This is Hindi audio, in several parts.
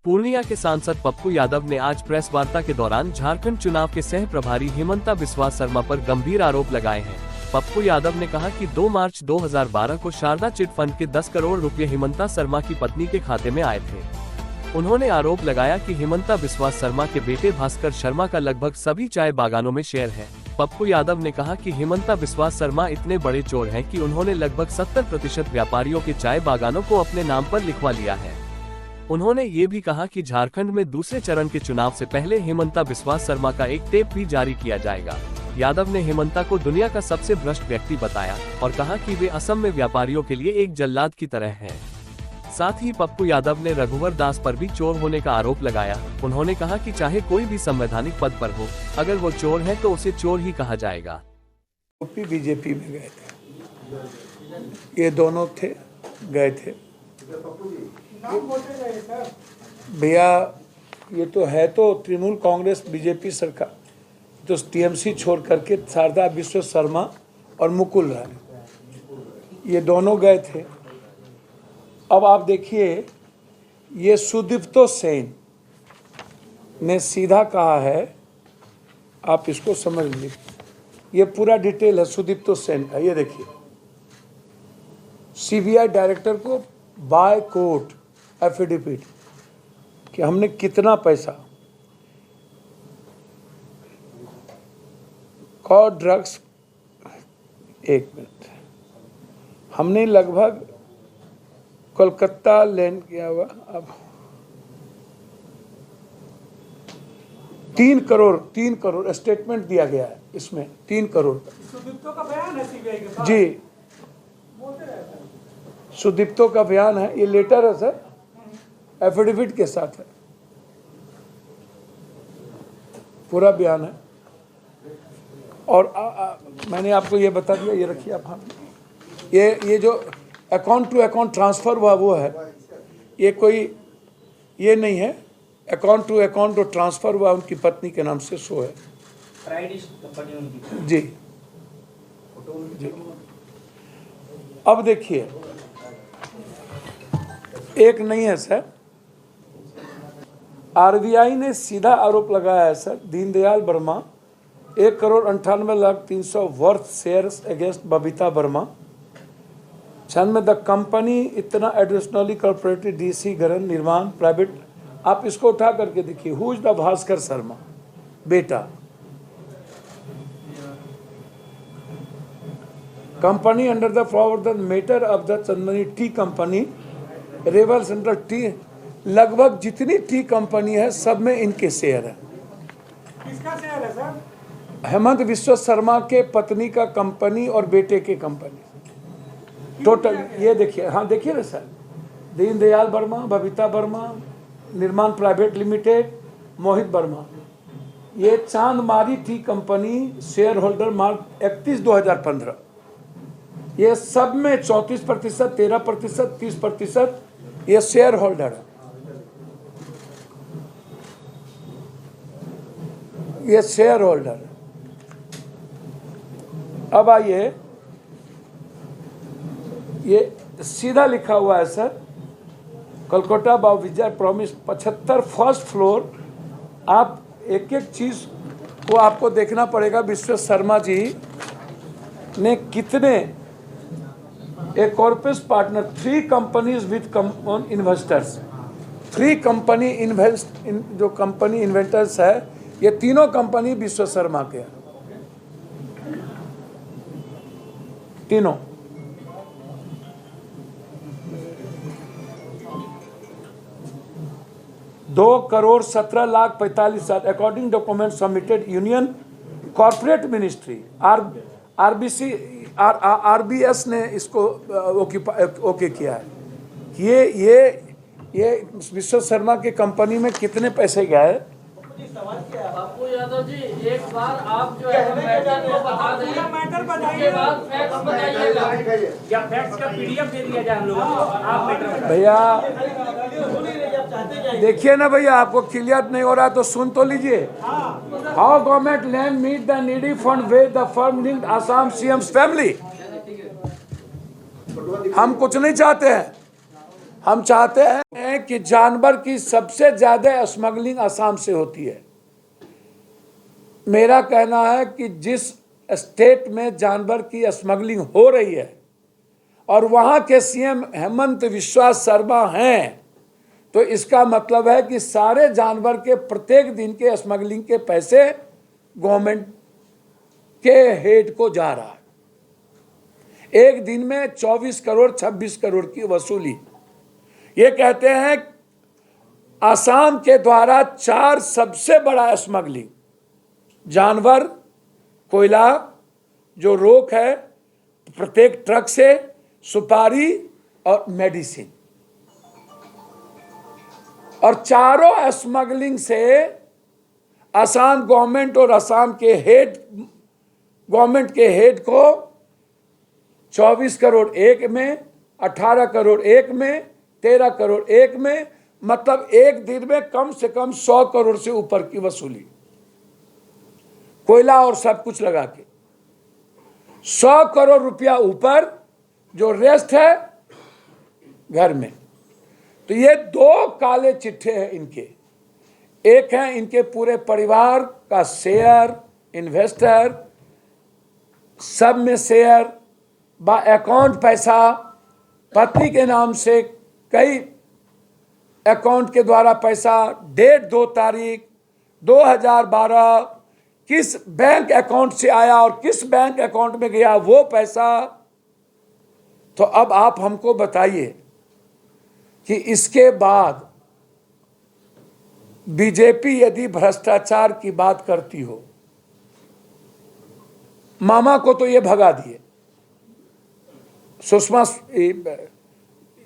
पूर्णिया के सांसद पप्पू यादव ने आज प्रेस वार्ता के दौरान झारखंड चुनाव के सह प्रभारी हिमंता बिस्वा शर्मा पर गंभीर आरोप लगाए हैं। पप्पू यादव ने कहा कि 2 मार्च 2012 को शारदा चिट फंड के 10 करोड़ रुपए हिमंता शर्मा की पत्नी के खाते में आए थे। उन्होंने आरोप लगाया कि हिमंता बिस्वा शर्मा के बेटे भास्कर शर्मा का लगभग सभी चाय बागानों में शेयर है। पप्पू यादव ने कहा कि हिमंता बिस्वा शर्मा इतने बड़े चोर हैं कि उन्होंने लगभग 70% व्यापारियों के चाय बागानों को अपने नाम पर लिखवा लिया है। उन्होंने ये भी कहा कि झारखंड में दूसरे चरण के चुनाव से पहले हिमंता बिस्वा शर्मा का एक टेप भी जारी किया जाएगा। यादव ने हिमंता को दुनिया का सबसे भ्रष्ट व्यक्ति बताया और कहा कि वे असम में व्यापारियों के लिए एक जल्लाद की तरह हैं। साथ ही पप्पू यादव ने रघुवर दास पर भी चोर होने का आरोप लगाया। उन्होंने कहा कि चाहे कोई भी संवैधानिक पद पर हो, अगर वो चोर है तो उसे चोर ही कहा जाएगा। बीजेपी में गए थे, ये दोनों थे गए थे। भैया ये तो है तो तृणमूल कांग्रेस बीजेपी सरकार, तो टीएमसी छोड़ करके शारदा बिस्वा शर्मा और मुकुल राय ये दोनों गए थे। अब आप देखिए, ये सुदीप्तो सेन ने सीधा कहा है, आप इसको समझ लीजिए, ये पूरा डिटेल है सुदीप्तो सेन का। ये देखिए, सीबीआई डायरेक्टर को बाय कोर्ट एफिडेविट कि हमने कितना पैसा कॉड ड्रग्स, एक मिनट, हमने लगभग कोलकाता लैंड किया हुआ, अब 3 करोड़ स्टेटमेंट दिया गया है इसमें, 3 करोड़ का बयान है सीबीआई के पास। जी, सुदीप्तो का बयान है, ये लेटर है सर, एफिडेविट के साथ है, पूरा बयान है। और मैंने आपको ये बता दिया, ये रखिए आप। हाँ, ये जो अकाउंट टू अकाउंट ट्रांसफर हुआ वो है, ये कोई ये नहीं है, अकाउंट टू अकाउंट जो ट्रांसफर हुआ उनकी पत्नी के नाम से सो है जी। जी, अब देखिए, एक नहीं है सर, आरबीआई ने सीधा आरोप लगाया है sir, Deendayal Verma 1,98,03,00,000 worth shares against Babita Verma. में द कंपनी इतना एडिशनली कॉर्पोरेटेड डीसी गरन निर्माण प्राइवेट। आप इसको उठा करके देखिए, who is the Bhaskar Sharma बेटा, company under the flower the matter of the Chandni tea company रेवल सेंट्रल टी, लगभग जितनी टी कंपनी है सब में इनके शेयर है। किसका शेयर है सर? हेमंत बिस्वा शर्मा के पत्नी का कंपनी और बेटे के कंपनी टोटल। ये देखिए, हाँ देखिए ना सर, दीनदयाल वर्मा, बबीता वर्मा, निर्माण प्राइवेट लिमिटेड, मोहित वर्मा, ये चांदमारी टी कंपनी शेयर होल्डर मार्च 31/2015, ये सब में 34%, 13%, 30% ये शेयर होल्डर है। ये शेयर होल्डर है। अब आइए, ये सीधा लिखा हुआ है सर, कोलकाता बाव विजय प्रॉमिस 75 फर्स्ट फ्लोर। आप एक एक चीज को आपको देखना पड़ेगा। बिस्वा शर्मा जी ने कितने, एक corporate partner, 3 companies with investors, 3 company invest, जो कंपनी इन्वेस्टर्स है, ये तीनों कंपनी बिस्वा शर्मा के हैं, तीनों। $2,17,45,000 according document submitted union corporate ministry RBS ने इसको ओके किया है। ये बिस्वा शर्मा के कंपनी में कितने पैसे गए? पप्पू यादव जी, एक बार आप जो है मैटर को बता दें, उसके बाद फैक्ट्स बताइएगा। क्या फैक्ट्स का पीडीएफ दे दिया जाए हम लोगों को? आप मैटर भैया देखिए ना भैया, आपको क्लियर नहीं हो रहा तो सुन तो लीजिए। How government land meet the needy fund way the firm linked Assam CM's family. हम कुछ नहीं चाहते हैं, हम चाहते हैं कि जानवर की सबसे ज्यादा स्मगलिंग असम से होती है। मेरा कहना है कि जिस स्टेट में जानवर की स्मगलिंग हो रही है और वहां के सीएम हेमंत बिस्वा शर्मा हैं, तो इसका मतलब है कि सारे जानवर के प्रत्येक दिन के स्मगलिंग के पैसे गवर्नमेंट के हेड को जा रहा है। एक दिन में 24 करोड़ 26 करोड़ की वसूली। ये कहते हैं असम के द्वारा 4 सबसे बड़ा स्मगलिंग, जानवर, कोयला जो रोक है प्रत्येक ट्रक से, सुपारी और मेडिसिन, और चारों स्मगलिंग से असम गवर्नमेंट और असम के हेड गवर्नमेंट के हेड को 24 करोड़ एक में, 18 करोड़ एक में, 13 करोड़ एक में, मतलब एक दिन में कम से कम 100 करोड़ से ऊपर की वसूली, कोयला और सब कुछ लगा के 100 करोड़ रुपया ऊपर, जो रेस्ट है घर में। तो ये 2 काले चिट्ठे हैं इनके। एक है इनके पूरे परिवार का शेयर, इन्वेस्टर, सब में शेयर, बा अकाउंट पैसा, पत्नी के नाम से कई अकाउंट के द्वारा पैसा, डेट 2 तारीख 2012, किस बैंक अकाउंट से आया और किस बैंक अकाउंट में गया वो पैसा। तो अब आप हमको बताइए कि इसके बाद बीजेपी यदि भ्रष्टाचार की बात करती हो, मामा को तो ये भगा दिए, सुषमा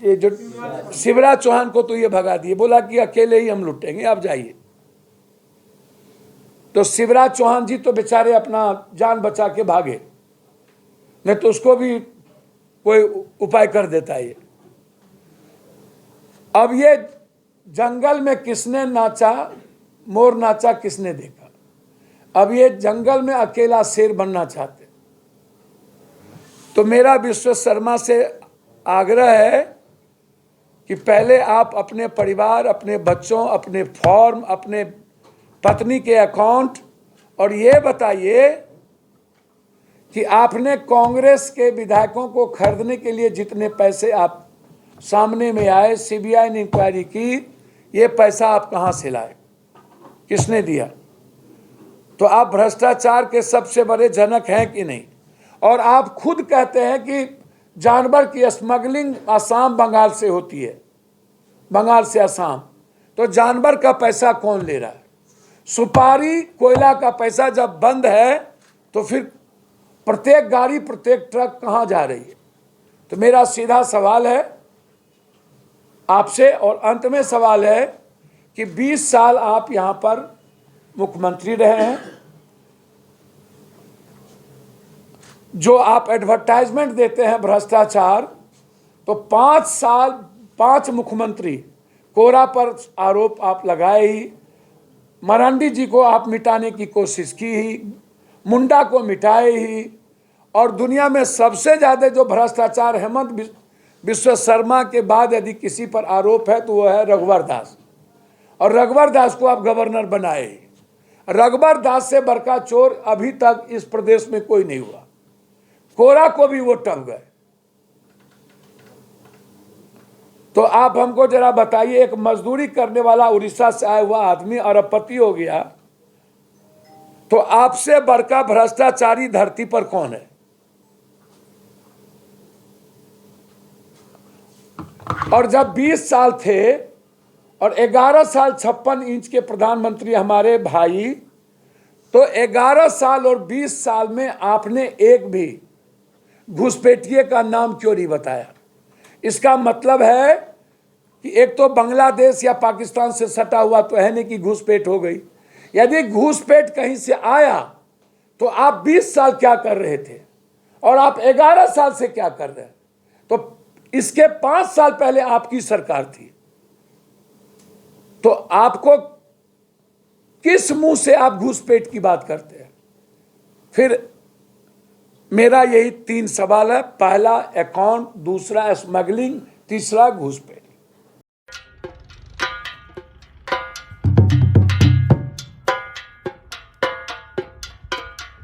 ये जो शिवराज चौहान को तो ये भगा दिए, बोला कि अकेले ही हम लुटेंगे, आप जाइए। तो शिवराज चौहान जी तो बेचारे अपना जान बचा के भागे, नहीं तो उसको भी कोई उपाय कर देता है। अब ये जंगल में किसने नाचा, मोर नाचा किसने देखा। अब ये जंगल में अकेला शेर बनना चाहते। तो मेरा विश्व शर्मा से आग्रह है कि पहले आप अपने परिवार, अपने बच्चों, अपने फॉर्म, अपने पत्नी के अकाउंट, और ये बताइए कि आपने कांग्रेस के विधायकों को खरीदने के लिए जितने पैसे आप सामने में आए, सीबीआई ने इंक्वायरी की, ये पैसा आप कहां से लाए, किसने दिया। तो आप भ्रष्टाचार के सबसे बड़े जनक हैं कि नहीं। और आप खुद कहते हैं कि जानवर की स्मगलिंग असम बंगाल से होती है, बंगाल से असम। तो जानवर का पैसा कौन ले रहा है। सुपारी, कोयला का पैसा जब बंद है तो फिर प्रत्येक गाड़ी, प्रत्येक ट्रक कहां जा रही है। तो मेरा सीधा सवाल है आपसे, और अंत में सवाल है कि 20 साल आप यहां पर मुख्यमंत्री रहे हैं, जो आप एडवर्टाइजमेंट देते हैं भ्रष्टाचार, तो 5 साल 5 मुख्यमंत्री, कोरा पर आरोप आप लगाए ही, मरांडी जी को आप मिटाने की कोशिश की ही, मुंडा को मिटाए ही, और दुनिया में सबसे ज्यादा जो भ्रष्टाचार हेमंत बिस्वा शर्मा के बाद यदि किसी पर आरोप है तो वो है रघुवर दास, और रघुवर दास को आप गवर्नर बनाए ही। रघुवर दास से बड़का चोर अभी तक इस प्रदेश में कोई नहीं हुआ। कोरा को भी वो टप गए। तो आप हमको जरा बताइए, एक मजदूरी करने वाला उड़ीसा से आया हुआ आदमी अरबपति हो गया, तो आपसे बड़का भ्रष्टाचारी धरती पर कौन है। और जब 20 साल थे और 11 साल 56 इंच के प्रधानमंत्री हमारे भाई, तो 11 साल और 20 साल में आपने एक भी घुसपैठिए का नाम क्यों नहीं बताया। इसका मतलब है कि एक तो बांग्लादेश या पाकिस्तान से सटा हुआ तो है नहीं कि घुसपैठ हो गई। यदि घुसपैठ कहीं से आया तो आप 20 साल क्या कर रहे थे और आप 11 साल से क्या कर रहे हैं। तो इसके 5 साल पहले आपकी सरकार थी, तो आपको किस मुंह से आप घुसपैठ की बात करते हैं। फिर मेरा यही 3 सवाल है। पहला अकाउंट, दूसरा स्मगलिंग, तीसरा घुसपैठ।